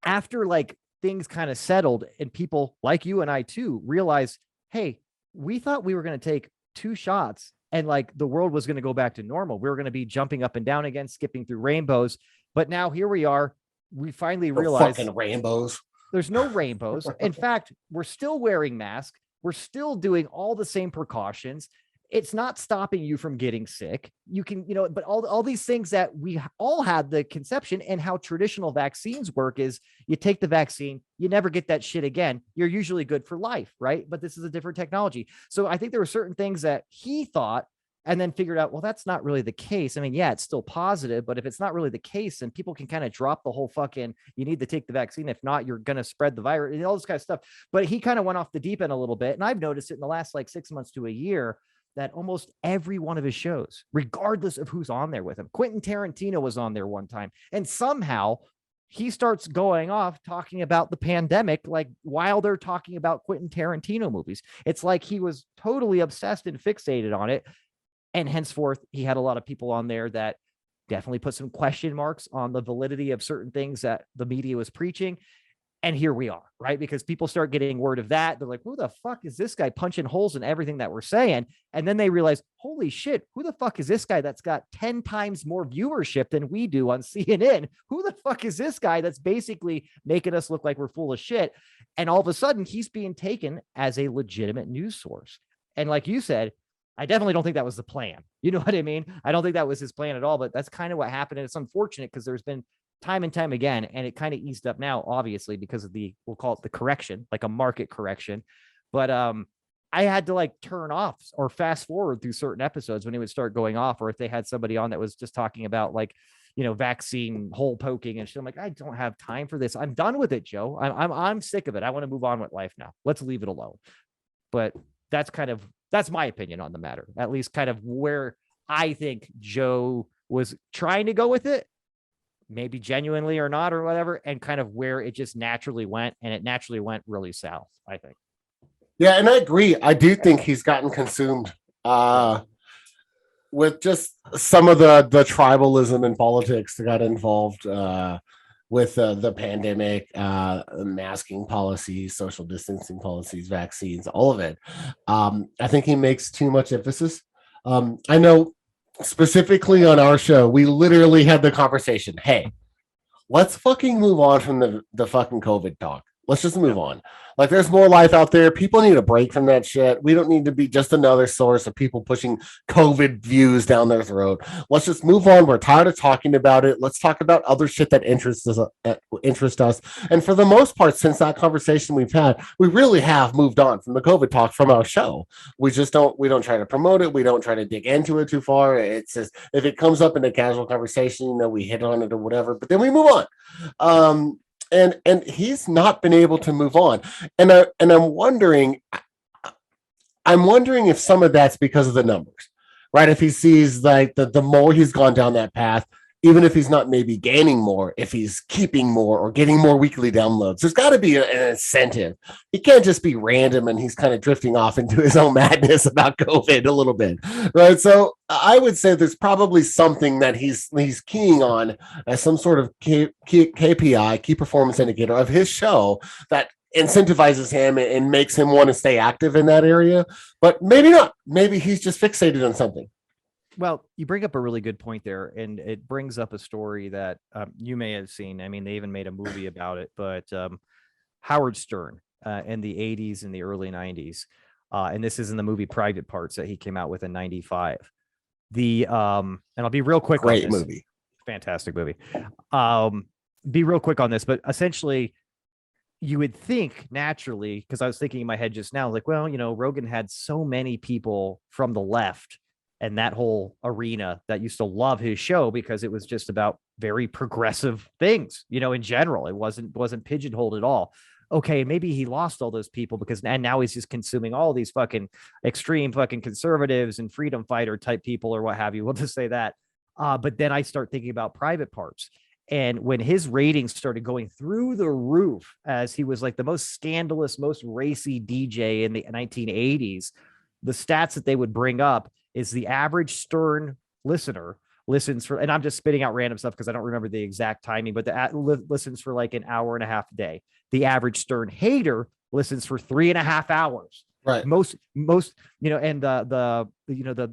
after like things kind of settled and people like you and I too realized, hey, we thought we were going to take 2 shots and like the world was going to go back to normal. We were going to be jumping up and down again, skipping through rainbows. But now here we are. We finally realized fucking rainbows. There's no rainbows. In fact, we're still wearing masks. We're still doing all the same precautions. It's not stopping you from getting sick. You can, but all these things that we all had the conception and how traditional vaccines work is you take the vaccine, you never get that shit again. You're usually good for life, right? But this is a different technology. So I think there were certain things that he thought and then figured out, well, that's not really the case. I mean, yeah, it's still positive, but if it's not really the case, then people can kind of drop the whole fucking, you need to take the vaccine. If not, you're going to spread the virus and all this kind of stuff. But he kind of went off the deep end a little bit. And I've noticed it in the last like 6 months to a year that almost every one of his shows, regardless of who's on there with him, Quentin Tarantino was on there one time. And somehow he starts going off talking about the pandemic, like while they're talking about Quentin Tarantino movies. It's like he was totally obsessed and fixated on it. And henceforth, he had a lot of people on there that definitely put some question marks on the validity of certain things that the media was preaching. And here we are, right? Because people start getting word of that. They're like, who the fuck is this guy punching holes in everything that we're saying? And then they realize, holy shit, who the fuck is this guy that's got 10 times more viewership than we do on CNN? Who the fuck is this guy that's basically making us look like we're full of shit? And all of a sudden, he's being taken as a legitimate news source. And like you said, I definitely don't think that was the plan. You know what I mean? I don't think that was his plan at all, but that's kind of what happened. And it's unfortunate because there's been time and time again, and it kind of eased up now, obviously, because of we'll call it the correction, like a market correction. But I had to like turn off or fast forward through certain episodes when it would start going off, or if they had somebody on that was just talking about like, vaccine hole poking and shit. I'm like, I don't have time for this. I'm done with it, Joe. I'm sick of it. I want to move on with life now. Let's leave it alone. But that's my opinion on the matter, at least kind of where I think Joe was trying to go with it, maybe genuinely or not or whatever, and kind of where it just naturally went, and it naturally went really south, I think. Yeah, and I agree. I do think he's gotten consumed Yeah. with just some of the tribalism in politics that got involved with the pandemic, masking policies, social distancing policies, vaccines, all of it. I think he makes too much emphasis. I know specifically on our show, we literally had the conversation. Hey, let's fucking move on from the fucking COVID talk. Let's just move Yep. on. Like, there's more life out there. People need a break from that shit. We don't need to be just another source of people pushing COVID views down their throat. Let's just move on. We're tired of talking about it. Let's talk about other shit that interests us. Interest us. And for the most part, since that conversation we've had, we really have moved on from the COVID talk from our show. We just don't. We don't try to promote it. We don't try to dig into it too far. It's just if it comes up in a casual conversation, we hit on it or whatever. But then we move on. And he's not been able to move on, and I'm wondering if some of that's because of the numbers, right? If he sees like the more he's gone down that path, even if he's not maybe gaining more, if he's keeping more or getting more weekly downloads, there's got to be an incentive. He can't just be random and he's kind of drifting off into his own madness about COVID a little bit, right? So I would say there's probably something that he's keying on as some sort of KPI, key performance indicator of his show that incentivizes him and makes him want to stay active in that area. But maybe not. Maybe he's just fixated on something. Well, you bring up a really good point there, and it brings up a story that you may have seen. I mean, they even made a movie about it, but Howard Stern in the 80s and the early 90s. And this is in the movie Private Parts that he came out with in 95. And I'll be real quick on Great this. movie. Fantastic movie. Be real quick on this, but essentially you would think naturally, because I was thinking in my head just now, like, well, Rogan had so many people from the left and that whole arena that used to love his show because it was just about very progressive things, in general. It wasn't pigeonholed at all. Okay, maybe he lost all those people and now he's just consuming all these fucking extreme fucking conservatives and freedom fighter type people or what have you. We'll just say that. But then I start thinking about Private Parts. And when his ratings started going through the roof, as he was like the most scandalous, most racy DJ in the 1980s, the stats that they would bring up is the average Stern listener listens for, and I'm just spitting out random stuff because I don't remember the exact timing, but listens for like an hour and a half a day. The average Stern hater listens for 3.5 hours. Right. Most, and the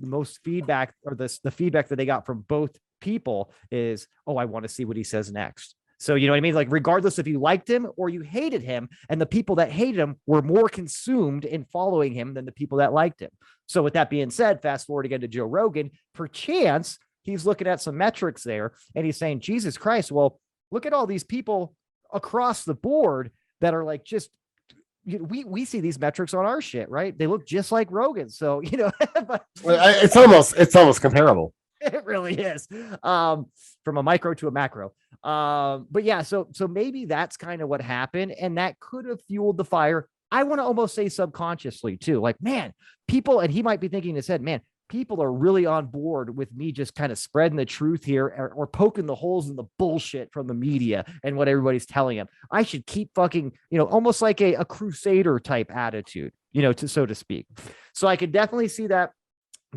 most feedback or the feedback that they got from both people is, oh, I want to see what he says next. So, you know what I mean? Like, regardless if you liked him or you hated him, and the people that hated him were more consumed in following him than the people that liked him. So with that being said, fast forward again to Joe Rogan, perchance he's looking at some metrics there and he's saying, Jesus Christ, well, look at all these people across the board that are like, just, we see these metrics on our shit, right? They look just like Rogan. So, but it's almost comparable. It really is, from a micro to a macro. But yeah, so maybe that's kind of what happened, and that could have fueled the fire. I want to almost say subconsciously too, like, man, people, and he might be thinking in his head, man, people are really on board with me just kind of spreading the truth here or poking the holes in the bullshit from the media and what everybody's telling him. I should keep fucking, almost like a crusader type attitude, so to speak. So I could definitely see that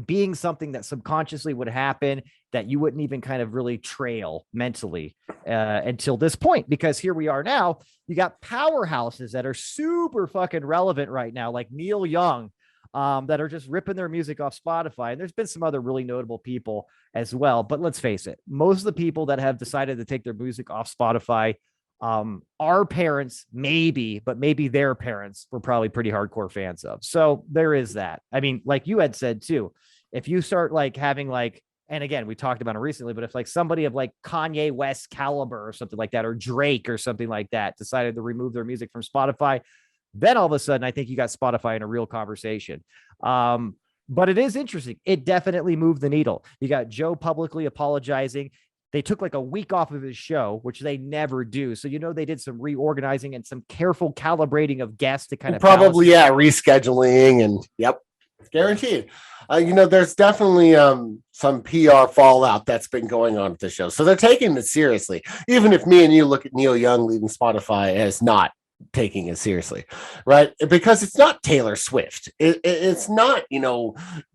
being something that subconsciously would happen that you wouldn't even kind of really trail mentally until this point, because here we are now. You got powerhouses that are super fucking relevant right now, like Neil Young, that are just ripping their music off Spotify. And there's been some other really notable people as well. But let's face it, most of the people that have decided to take their music off Spotify, our parents, maybe, but maybe their parents were probably pretty hardcore fans of. So there is that. I mean, like you had said too, if you start like having like, and again, we talked about it recently, but if like somebody of like Kanye West caliber or something like that, or Drake or something like that decided to remove their music from Spotify, then all of a sudden, I think you got Spotify in a real conversation. But it is interesting. It definitely moved the needle. You got Joe publicly apologizing. They took like a week off of his show, which they never do. So, they did some reorganizing and some careful calibrating of guests to kind of probably, rescheduling and yep, guaranteed. There's definitely some PR fallout that's been going on at the show. So they're taking it seriously. Even if me and you look at Neil Young leaving Spotify as not taking it seriously, right? Because it's not Taylor Swift. It's not,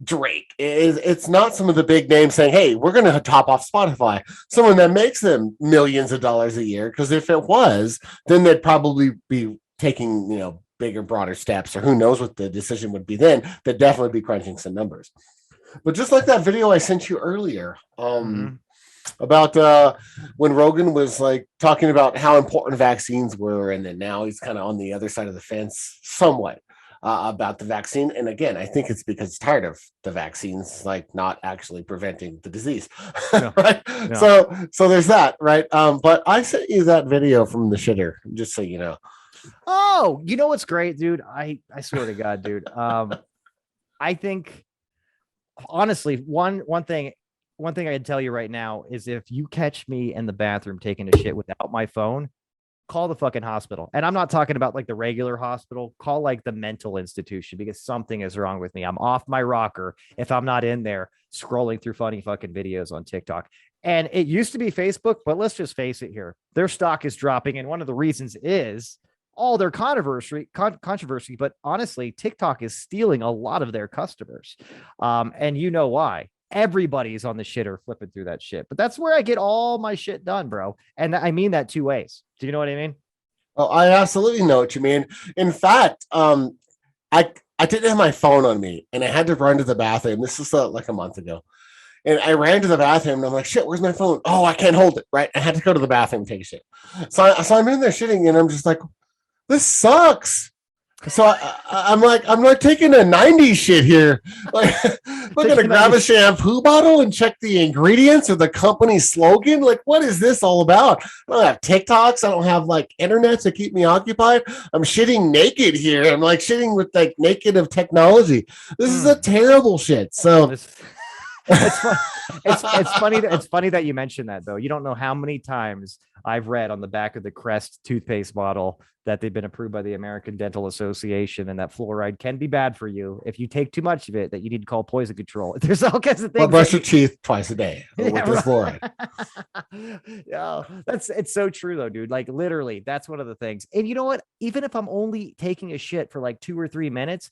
Drake. It's not some of the big names saying, hey, we're going to top off Spotify, someone that makes them millions of dollars a year. Because if it was, then they'd probably be taking, bigger, broader steps, or who knows what the decision would be then. They'd definitely be crunching some numbers. But just like that video I sent you earlier, about when Rogan was like talking about how important vaccines were, and then now he's kind of on the other side of the fence somewhat about the vaccine. And again, I think it's because he's tired of the vaccines like not actually preventing the disease, Yeah. right? Yeah. So there's that, right? But I sent you that video from the shitter, just so you know. Oh, you know what's great, dude? I swear to God, dude. I think honestly, one thing I can tell you right now is if you catch me in the bathroom taking a shit without my phone, call the fucking hospital. And I'm not talking about like the regular hospital, call like the mental institution, because something is wrong with me. I'm off my rocker if I'm not in there scrolling through funny fucking videos on TikTok. And it used to be Facebook, but let's just face it here. Their stock is dropping. And one of the reasons is all their controversy, but honestly, TikTok is stealing a lot of their customers. And you know why. Everybody's on the shitter flipping through that shit. But that's where I get all my shit done, bro. And I mean that two ways. Do you know what I mean? Oh, I absolutely know what you mean. In fact, I didn't have my phone on me, and I had to run to the bathroom. This was like a month ago, and I ran to the bathroom, and I'm like, "Shit, where's my phone? Oh, I can't hold it." Right? I had to go to the bathroom and take a shit. So I'm in there shitting, and I'm just like, "This sucks." So I'm like taking a 90s shit here. Like, I'm gonna grab a shampoo bottle and check the ingredients or the company slogan. Like, what is this all about? I don't have TikToks. I don't have like internet to keep me occupied. I'm shitting naked here. I'm like shitting with like naked of technology. This is a terrible shit. So it's fun. It's funny that you mentioned that though. You don't know how many times I've read on the back of the Crest toothpaste bottle that they've been approved by the American Dental Association, and that fluoride can be bad for you if you take too much of it, that you need to call poison control. There's all kinds of things. But brush your teeth twice a day with this fluoride. Yeah, it's so true though, dude. Like literally, that's one of the things. And you know what? Even if I'm only taking a shit for like 2 or 3 minutes,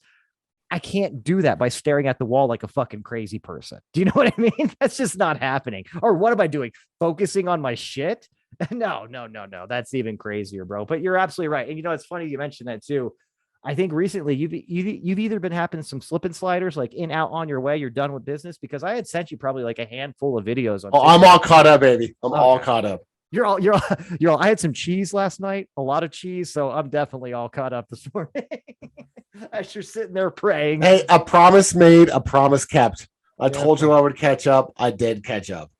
I can't do that by staring at the wall like a fucking crazy person. Do you know what I mean? That's just not happening. Or what am I doing? Focusing on my shit? No. That's even crazier, bro. But you're absolutely right. And it's funny you mentioned that too. I think recently you've either been having some slip and sliders, like in, out, on your way, you're done with business, because I had sent you probably like a handful of videos on. Oh, TikTok. I'm all caught up, baby. I'm all caught up. You're all. I had some cheese last night, a lot of cheese, so I'm definitely all caught up this morning. As you're sitting there praying. Hey, a promise made, a promise kept. I told you I would catch up. I did catch up.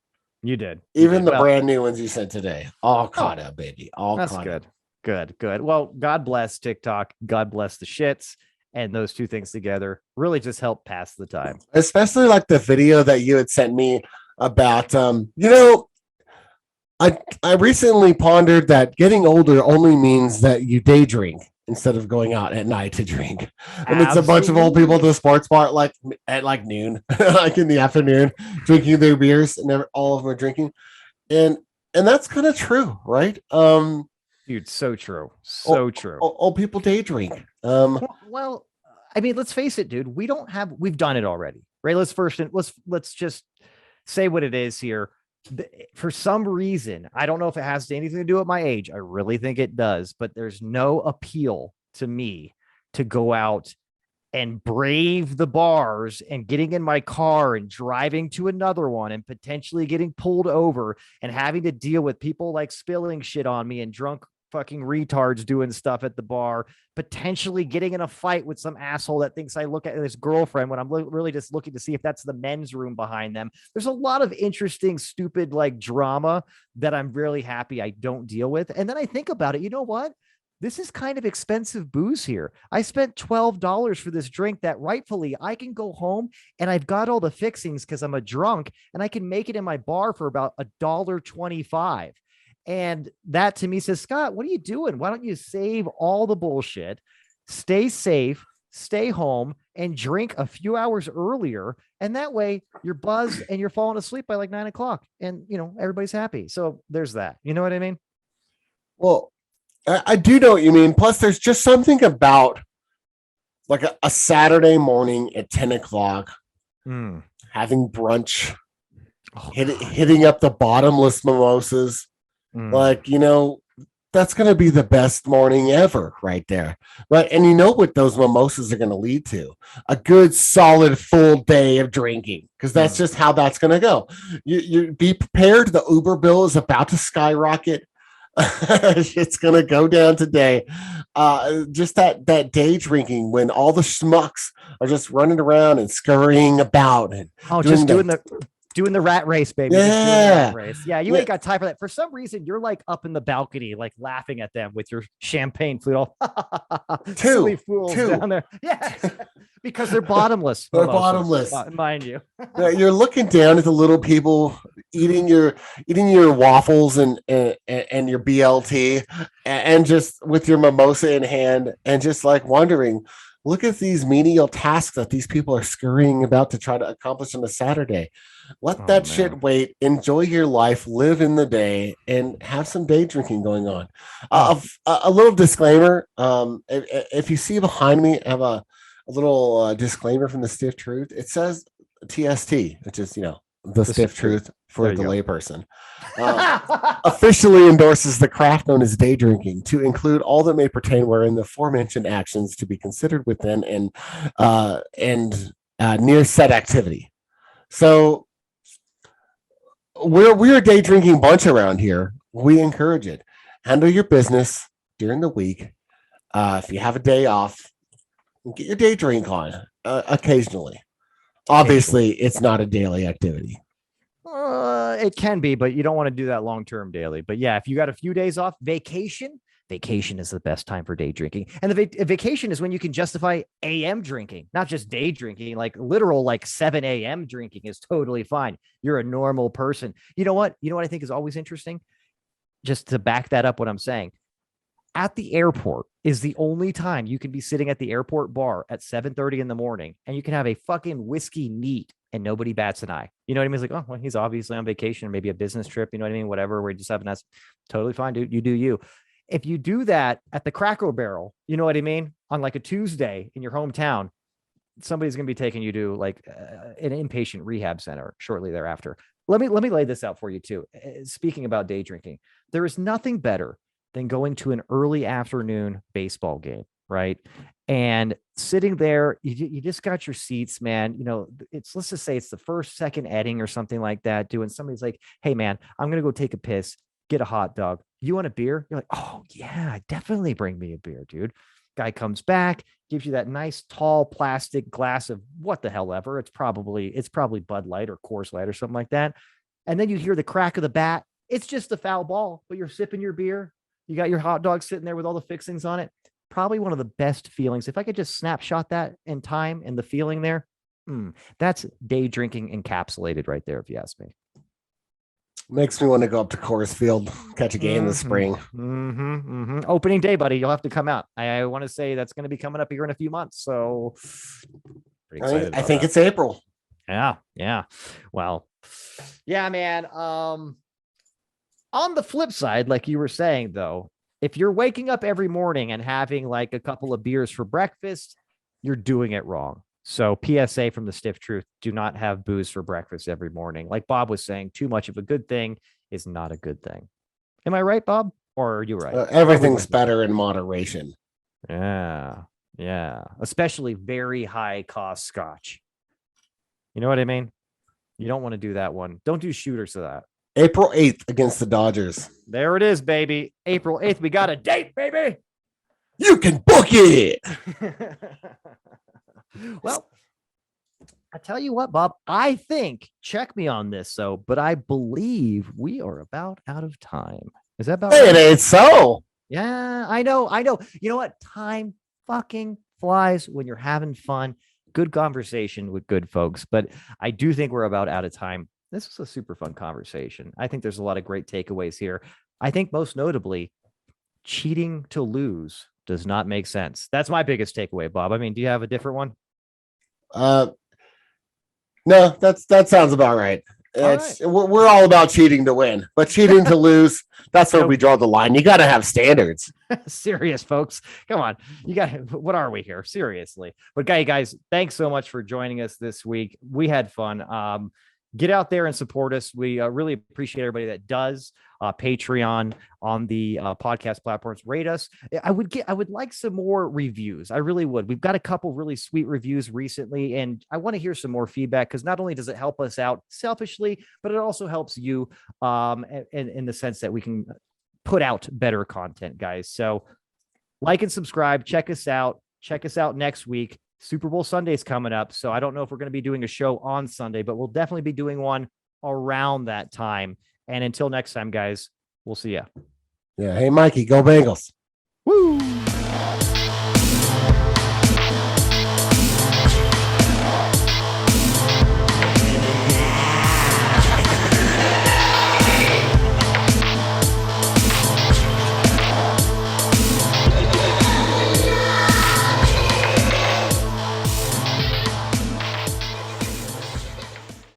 You did. Even the brand new ones you sent today. All caught up, baby. All that's caught good. Up. Good. Well, God bless TikTok. God bless the shits. And those two things together really just help pass the time. Especially like the video that you had sent me about, I recently pondered that getting older only means that you day drink instead of going out at night to drink. And it's a bunch of old people at the sports bar like at like noon, like in the afternoon, drinking their beers, and all of them are drinking. And that's kind of true, right? Dude, so true. So true. Old people day drink. Well, I mean, let's face it, dude. We've done it already, right? Let's just say what it is here. For some reason, I don't know if it has anything to do with my age. I really think it does, but there's no appeal to me to go out and brave the bars and getting in my car and driving to another one and potentially getting pulled over and having to deal with people like spilling shit on me and drunk fucking retards doing stuff at the bar, potentially getting in a fight with some asshole that thinks I look at his girlfriend when I'm really just looking to see if that's the men's room behind them. There's a lot of interesting, stupid like drama that I'm really happy I don't deal with. And then I think about it. You know what? This is kind of expensive booze here. I spent $12 for this drink that rightfully I can go home and I've got all the fixings because I'm a drunk, and I can make it in my bar for about $1.25. And that to me says, Scott, what are you doing? Why don't you save all the bullshit, stay safe, stay home, and drink a few hours earlier? And that way you're buzzed and you're falling asleep by like 9 o'clock, and everybody's happy. So there's that. You know what I mean? Well, I do know what you mean. Plus, there's just something about like a Saturday morning at 10 o'clock, Mm. having brunch, Oh God. hitting up the bottomless mimosas. Mm. Like, that's going to be the best morning ever right there. Right. And you know what those mimosas are going to lead to? A good, solid, full day of drinking, because that's Mm. just how that's going to go. You be prepared. The Uber bill is about to skyrocket. It's going to go down today. Just that day drinking when all the schmucks are just running around and scurrying about and Oh, doing just the doing the rat race, baby. Just doing the rat yeah, race. Yeah, you yeah, ain't got time for that. For some reason, you're like up in the balcony, like laughing at them with your champagne flute. All silly two, fools two. down there. Yes, because they're bottomless They're mimosas, bottomless. mind you. You're looking down at the little people eating your waffles and your BLT, and just with your mimosa in hand, and just like wondering, look at these menial tasks that these people are scurrying about to try to accomplish on a Saturday. Let Oh that man. shit wait. Enjoy your life. Live in the day, and have some day drinking going on. Oh, A little disclaimer: if you see behind me, I have a little disclaimer from the Stiff Truth. It says TST, which is the this is stiff true. truth for There you the go. layperson. Officially endorses the craft known as day drinking to include all that may pertain wherein the aforementioned actions to be considered within and near said activity. So we're a day drinking bunch around here. We encourage it. Handle your business during the week. If you have a day off, get your day drink on occasionally. Occasionally. Obviously, it's not a daily activity. It can be, but you don't want to do that long term daily. But yeah, if you got a few days off, vacation is the best time for day drinking. And the vacation is when you can justify AM drinking, not just day drinking, like literal, like 7 a.m. drinking is totally fine. You're a normal person. You know what? You know what I think is always interesting? Just to back that up, what I'm saying at the airport is the only time you can be sitting at the airport bar at 7:30 in the morning and you can have a fucking whiskey neat and nobody bats an eye. You know what I mean? It's like, oh, well, he's obviously on vacation, or maybe a business trip. You know what I mean? Whatever. We're just having that's totally fine, dude. You do you. If you do that at the Cracker Barrel, you know what I mean? On like a Tuesday in your hometown, somebody's going to be taking you to like an inpatient rehab center shortly thereafter. Let me lay this out for you too. Speaking about day drinking, there is nothing better than going to an early afternoon baseball game, right? And sitting there, you just got your seats, man. You know, it's let's just say it's the first, second inning or something like that. Doing somebody's like, hey, man, I'm gonna go take a piss, get a hot dog. You want a beer? You're like, oh yeah, definitely bring me a beer, dude. Guy comes back, gives you that nice tall plastic glass of what the hell ever. It's probably Bud Light or Coors Light or something like that. And then you hear the crack of the bat. It's just a foul ball, but you're sipping your beer. You got your hot dog sitting there with all the fixings on it. Probably one of the best feelings. If I could just snapshot that in time and the feeling there, that's day drinking encapsulated right there, if you ask me. Makes me want to go up to Coors Field, catch a game this Mm-hmm, spring. Opening day, buddy. You'll have to come out. I want to say that's going to be coming up here in a few months. So pretty excited I about think that. it's April. Yeah. Yeah. Well, yeah, man. On the flip side, like you were saying, though, if you're waking up every morning and having like a couple of beers for breakfast, you're doing it wrong. So, PSA from the Stiff Truth, do not have booze for breakfast every morning. Like Bob was saying, too much of a good thing is not a good thing. Am I right, Bob? Or are you right? Where are we Everything's with this? better in moderation. Yeah. Yeah. Especially very high cost scotch. You know what I mean? You don't want to do that one. Don't do shooters to that. April 8th against the Dodgers. There it is, baby. April 8th. We got a date, baby. You can book it. Well, I tell you what, Bob, I think, check me on this, but I believe we are about out of time. Is that about Hey, it right? ain't so. Yeah, I know. I know. You know what? Time fucking flies when you're having fun. Good conversation with good folks, but I do think we're about out of time. This was a super fun conversation. I think there's a lot of great takeaways here. I think most notably, cheating to lose does not make sense. That's my biggest takeaway, Bob. I mean, do you have a different one? Uh, no, that sounds about right. All It's we're all about cheating to win, but cheating to lose, that's where we draw the line. You got to have standards. Serious, folks. Come on. You got what are we here? Seriously. But guys, thanks so much for joining us this week. We had fun. Get out there and support us. We really appreciate everybody that does. Patreon, on the podcast platforms, rate us. I would like some more reviews. I really would. We've got a couple really sweet reviews recently, and I want to hear some more feedback, because not only does it help us out selfishly, but it also helps you in the sense that we can put out better content, guys. So like and subscribe. Check us out. Check us out next week. Super Bowl Sunday is coming up, so I don't know if we're going to be doing a show on Sunday, but we'll definitely be doing one around that time. And until next time, guys, we'll see ya. Yeah. Hey, Mikey, go Bengals. Woo!